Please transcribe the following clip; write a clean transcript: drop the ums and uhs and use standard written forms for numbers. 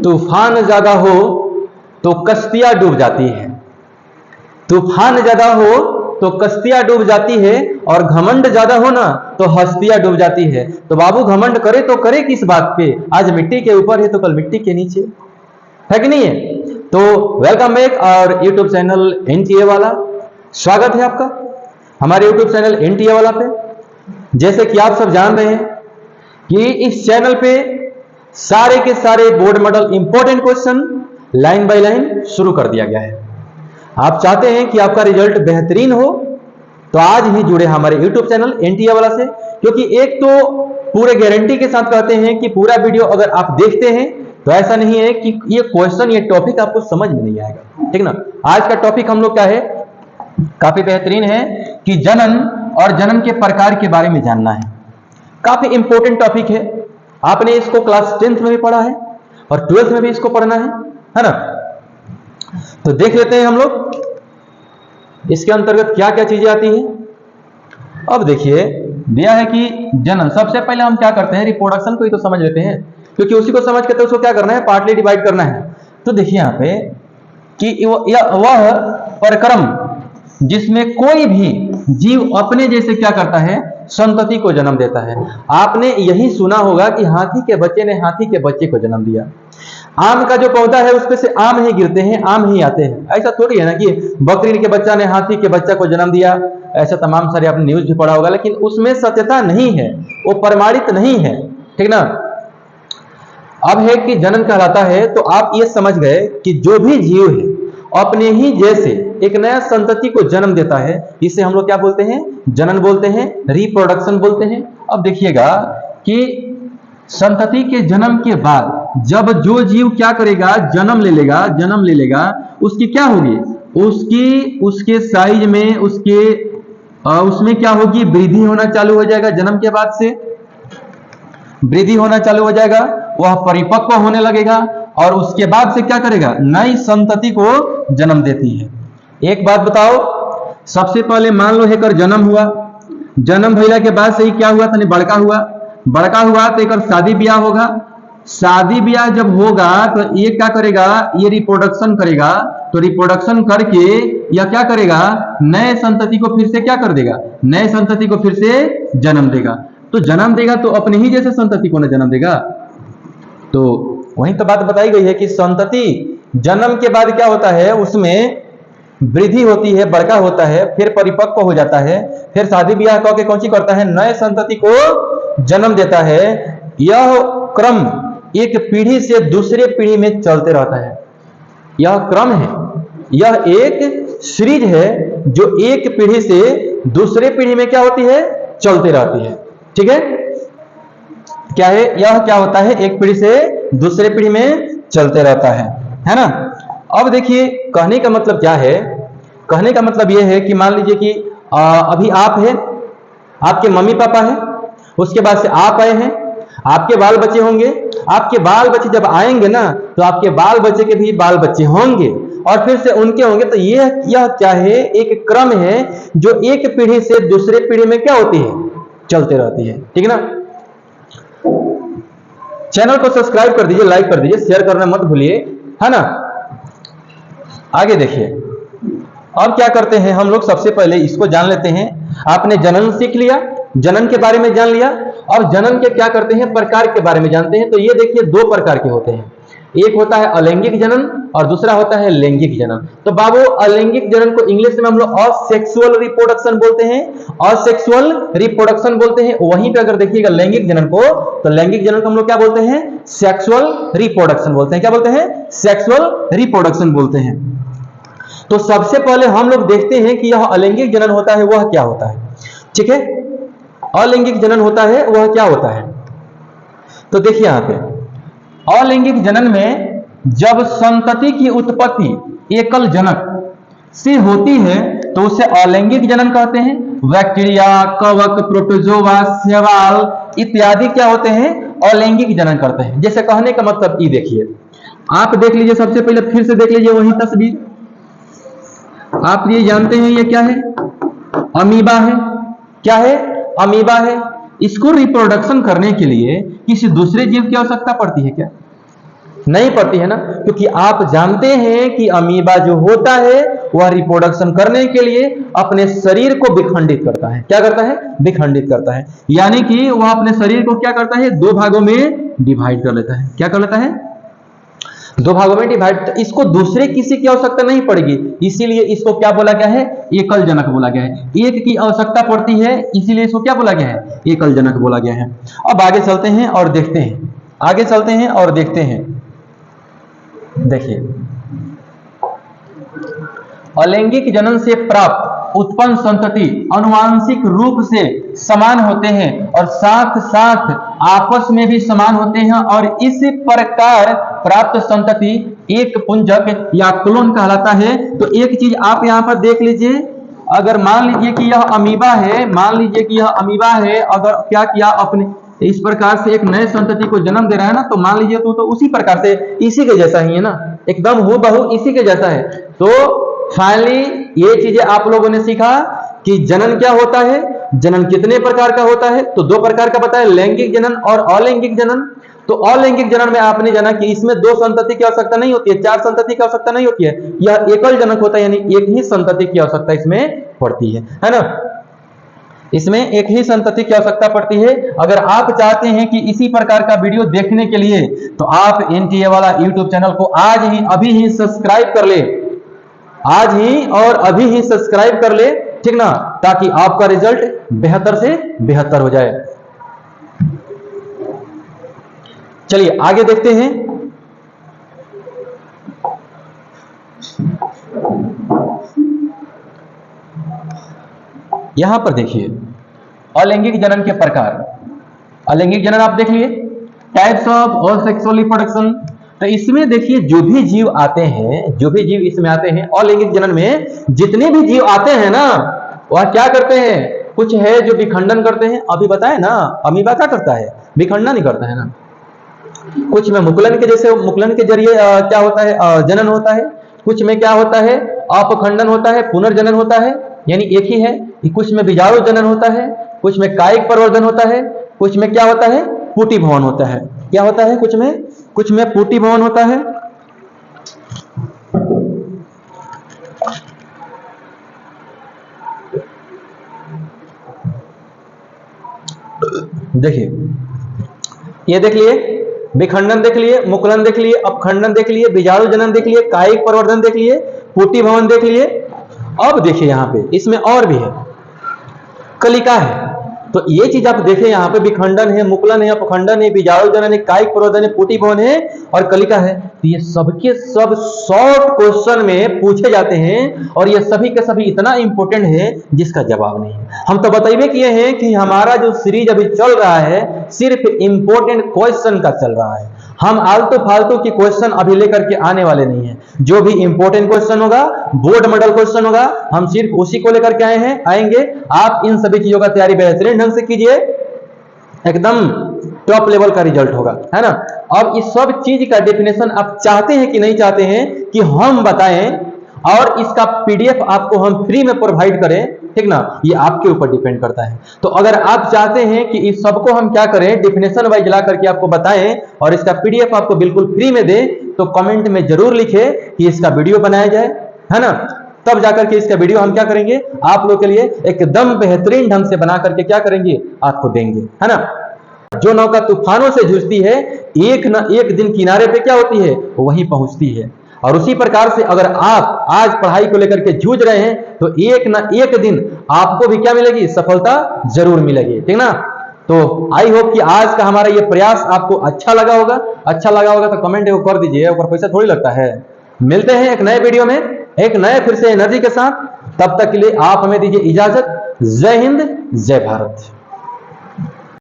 तूफान ज्यादा हो तो कश्तियां डूब जाती है, तूफान ज्यादा हो तो कश्तियां डूब जाती है, और घमंड ज्यादा हो ना तो हस्तियां डूब जाती है। तो बाबू घमंड करे तो करे किस बात पे, आज मिट्टी के ऊपर है तो कल मिट्टी के नीचे है कि नहीं है। तो वेलकम बैक और यूट्यूब चैनल एनटीए वाला, स्वागत है आपका हमारे यूट्यूब चैनल एनटीए वाला पे। जैसे कि आप सब जान रहे हैं कि इस चैनल पे सारे के सारे board model important question line by line शुरू कर दिया गया है। आप चाहते हैं कि आपका रिजल्ट बेहतरीन हो तो आज ही जुड़े हमारे YouTube चैनल एनटीए वाला से, क्योंकि एक तो पूरे गारंटी के साथ कहते हैं कि पूरा वीडियो अगर आप देखते हैं तो ऐसा नहीं है कि ये क्वेश्चन ये टॉपिक आपको समझ में नहीं आएगा, ठीक ना। आज का टॉपिक हम लोग क्या है, काफी बेहतरीन है कि जनन और जनन के प्रकार के बारे में जानना है। काफी इंपॉर्टेंट टॉपिक है, आपने इसको क्लास 10th में भी पढ़ा है और 12th में भी इसको पढ़ना है ना। तो देख लेते हैं हम लोग इसके अंतर्गत क्या क्या चीजें आती हैं। अब देखिए दिया है कि जनन, सबसे पहले हम क्या करते हैं रिप्रोडक्शन को ही तो समझ लेते हैं, क्योंकि उसी को समझ के तो उसको क्या करना है, पार्टली डिवाइड करना है। तो देखिए यहाँ पे कि वह परक्रम जिसमें कोई भी जीव अपने जैसे क्या करता है, संतति को जन्म देता है। आपने यही सुना होगा कि हाथी के बच्चे ने हाथी के बच्चे को जन्म दिया। आम का जो पौधा है उसपे से आम ही गिरते हैं, आम ही आते हैं। ऐसा थोड़ी है ना कि बकरी के बच्चा ने हाथी के बच्चा को जन्म दिया, ऐसा तमाम सारे आपने न्यूज भी पढ़ा होगा, लेकिन उसमें सत्यता नहीं है, वो प्रमाणित नहीं है, ठीक ना। अब है कि जनन कहलाता है, तो आप ये समझ गए कि जो भी जीव है अपने ही जैसे एक नया संतति को जन्म देता है, इसे हम लोग क्या बोलते हैं, जनन बोलते हैं, रिप्रोडक्शन बोलते हैं। अब देखिएगा कि संतति के जन्म के बाद जब जो जीव क्या करेगा, जन्म ले लेगा, उसकी क्या होगी, उसके साइज में उसमें क्या होगी, वृद्धि होना चालू हो जाएगा। जन्म के बाद से वृद्धि होना चालू हो जाएगा, वह परिपक्व होने लगेगा, और उसके बाद से क्या करेगा, नई संतति को जन्म देती है। एक बात बताओ, सबसे पहले मान लो है कर जन्म हुआ, जन्म भइला के बाद से ही क्या हुआ, तनी बड़का हुआ तो एक शादी ब्याह होगा। शादी ब्याह जब होगा तो ये क्या करेगा, ये रिप्रोडक्शन करेगा। तो रिप्रोडक्शन करके या क्या करेगा, नए संतति को फिर से क्या कर देगा, नए संतति को फिर से जन्म देगा। तो जन्म देगा तो अपने ही जैसे संतति को न जन्म देगा। तो वही तो बात बताई गई है कि संतति जन्म के बाद क्या होता है, उसमें वृद्धि होती है, बड़का होता है, फिर परिपक्व हो जाता है, फिर शादी ब्याह करके कौन सी करता है, नए संतति को जन्म देता है। यह क्रम एक पीढ़ी से दूसरे पीढ़ी में चलते रहता है। यह क्रम है, यह एक सीरीज है जो एक पीढ़ी से दूसरे पीढ़ी में क्या होती है, चलते रहती है, ठीक है। क्या है, यह क्या होता है, एक पीढ़ी से दूसरे पीढ़ी में चलते रहता है ना। अब देखिए कहने का मतलब क्या है, कहने का मतलब यह है कि मान लीजिए कि अभी आप है, आपके मम्मी पापा है, उसके बाद से आप आए हैं, आपके बाल बच्चे होंगे, आपके बाल बच्चे जब आएंगे ना तो आपके बाल बच्चे के भी बाल बच्चे होंगे, और फिर से उनके होंगे। तो यह क्या है, एक क्रम है जो एक पीढ़ी से दूसरे पीढ़ी में क्या होती है, चलते रहती है, ठीक ना। चैनल को सब्सक्राइब कर दीजिए, लाइक कर दीजिए, शेयर करना मत भूलिए, है ना। आगे देखिए अब क्या करते हैं हम लोग, सबसे पहले इसको जान लेते हैं। आपने जनन सीख लिया, जनन के बारे में जान लिया, और जनन के क्या करते हैं, प्रकार के बारे में जानते हैं। तो ये देखिए दो प्रकार के होते हैं, एक होता है अलैंगिक जनन और दूसरा होता है लैंगिक जनन। तो बाबू अलैंगिक जनन को इंग्लिश में हम लोग असेक्सुअल रिप्रोडक्शन बोलते हैं, असेक्सुअल रिप्रोडक्शन बोलते हैं। वहीं पे अगर देखिएगा लैंगिक जनन को, तो लैंगिक जनन को हम लोग क्या बोलते हैं, सेक्सुअल रिप्रोडक्शन बोलते हैं। क्या बोलते हैं, सेक्सुअल रिप्रोडक्शन बोलते हैं। तो सबसे पहले हम लोग देखते हैं कि यह अलैंगिक जनन होता है वह क्या होता है, ठीक है। अलैंगिक जनन होता है वह क्या होता है, तो देखिए यहां पे अलैंगिक जनन में जब संतति की उत्पत्ति एकल जनक से होती है तो उसे अलैंगिक जनन कहते हैं। बैक्टीरिया, कवक, प्रोटोजोआ, शैवाल इत्यादि क्या होते हैं, अलैंगिक जनन करते हैं। जैसे कहने का मतलब ये देखिए, आप देख लीजिए, सबसे पहले फिर से देख लीजिए वही तस्वीर। आप ये जानते हैं ये क्या है, अमीबा है। क्या है, अमीबा है। इसको रिप्रोडक्शन करने के लिए किसी दूसरे जीव की आवश्यकता पड़ती है क्या, नहीं पड़ती है ना, क्योंकि आप जानते हैं कि अमीबा जो होता है वह रिप्रोडक्शन करने के लिए अपने शरीर को विखंडित करता है। क्या करता है? विखंडित करता है, यानी कि वह अपने शरीर को क्या करता है? दो भागों में डिवाइड कर लेता है। क्या कर लेता है? दो भागों में डिवाइड। इसको दूसरे किसी की आवश्यकता नहीं पड़ेगी, इसीलिए इसको क्या बोला गया है? एकल जनक बोला गया है। एक की आवश्यकता पड़ती है, इसीलिए इसको क्या बोला गया है? एकल जनक बोला गया है। अब आगे चलते हैं और देखते हैं, आगे चलते हैं और देखते हैं। देखिए, अलैंगिक जनन से प्राप्त उत्पन्न संतति आनुवांशिक रूप से समान होते हैं और साथ साथ आपस में भी समान होते हैं, और इस प्रकार प्राप्त संतति एक पुंजक या क्लोन कहलाता है। तो एक चीज आप यहां पर देख लीजिए, अगर मान लीजिए कि यह अमीबा है, मान लीजिए कि यह अमीबा है, अगर क्या किया, अपने इस प्रकार से एक नए संतति को जन्म दे रहा है ना, तो मान लीजिए तो उसी प्रकार से इसी के जैसा ही है ना, एकदम हूबहू इसी के जैसा है। तो फाइनली ये चीजें आप लोगों ने सीखा कि जनन क्या होता है, जनन कितने प्रकार का होता है। तो दो प्रकार का बताया, लैंगिक जनन और अलैंगिक जनन। तो अलैंगिक जनन में आपने जाना कि इसमें दो संतति की आवश्यकता नहीं होती है, चार संतति की आवश्यकता नहीं होती है, यह एकल जनक होता है, यानी एक ही संतति की आवश्यकता इसमें पड़ती है ना। इसमें एक ही संतति की आवश्यकता पड़ती है। अगर आप चाहते हैं कि इसी प्रकार का वीडियो देखने के लिए, तो आप एनटीए वाला यूट्यूब चैनल को आज ही अभी ही सब्सक्राइब कर ले, आज ही और अभी ही सब्सक्राइब कर ले, ठीक ना, ताकि आपका रिजल्ट बेहतर से बेहतर हो जाए। चलिए आगे देखते हैं। यहां पर देखिए अलैंगिक जनन के प्रकार। अलैंगिक जनन आप देख लिए, टाइप्स ऑफ असेक्सुअल रिप्रोडक्शन। तो इसमें देखिए जो भी जीव आते हैं, जो भी जीव इसमें आते हैं अलैंगिक जनन में, जितने भी जीव आते हैं ना, वह क्या करते हैं? कुछ है जो विखंडन करते हैं। अभी बताए ना, अमीबा क्या करता है? विखंडन ही करता है ना। कुछ में मुकुलन के जैसे, मुकुलन के जरिए क्या होता है? जनन होता है। कुछ में क्या होता है? अपखंडन होता है, पुनर्जनन होता है, यानी एक ही है। कुछ में बीजाणु जनन होता है, कुछ में कायिक प्रवर्धन होता है, कुछ में क्या होता है? पुटी भवन होता है। क्या होता है? कुछ में पुटी भवन होता है। देखिए, ये देख लिए, विखंडन देख लिए, मुकुलन देख लिए, अपखंडन देख लिए, बीजाणु जनन देख लिए, कायिक प्रवर्धन देख लिए, पुटी भवन देख लिए। अब देखिए यहां पे इसमें और भी है, कलिका है। तो ये चीज आप देखें, यहाँ पे विखंडन है, मुकुलन है, अपखंडन है, बीजाणु जनन है, कायिक प्रवर्धन है, पुटी भवन है और कलिका है। तो ये सबके सब शॉर्ट क्वेश्चन में पूछे जाते हैं, और ये सभी के सभी इतना इंपॉर्टेंट है जिसका जवाब नहीं है। हम तो बताइए किए हैं कि हमारा जो सीरीज अभी चल रहा है सिर्फ इंपॉर्टेंट क्वेश्चन का चल रहा है। हम आलतू फालतू की क्वेश्चन अभी लेकर के आने वाले नहीं है। जो भी इंपॉर्टेंट क्वेश्चन होगा, बोर्ड मॉडल क्वेश्चन होगा, हम सिर्फ उसी को लेकर के आएंगे। आप इन सभी चीजों का तैयारी बेहतरीन ढंग से कीजिए, एकदम टॉप लेवल का रिजल्ट होगा, है ना। अब इस सब चीज का डेफिनेशन आप चाहते हैं कि नहीं चाहते हैं कि हम बताएं, और इसका पीडीएफ आपको हम फ्री में प्रोवाइड करें, ठीक ना, ये आपके ऊपर डिपेंड करता है। तो अगर आप चाहते हैं कि इस सबको हम क्या करें, डेफिनेशन वाइज ला करके आपको बताएं और इसका पीडीएफ आपको बिल्कुल फ्री में दें, तो कमेंट में जरूर लिखें कि इसका वीडियो बनाया जाए, है ना। तब जाकर के इसका वीडियो हम क्या करेंगे, आप लोग के लिए एकदम बेहतरीन ढंग से बना करके क्या करेंगे, आपको देंगे, है ना। जो नौका तूफानों से जूझती है, एक न एक दिन किनारे पे क्या होती है, वहीं पहुंचती है। और उसी प्रकार से अगर आप आज पढ़ाई को लेकर के जूझ रहे हैं, तो एक ना एक दिन आपको भी क्या मिलेगी, सफलता जरूर मिलेगी, ठीक ना। तो आई होप कि आज का हमारा ये प्रयास आपको अच्छा लगा होगा। अच्छा लगा होगा तो कमेंट को कर दीजिए, ऊपर पैसा थोड़ी लगता है। मिलते हैं एक नए वीडियो में, एक नए फिर से एनर्जी के साथ। तब तक के लिए आप हमें दीजिए इजाजत। जय हिंद, जय भारत।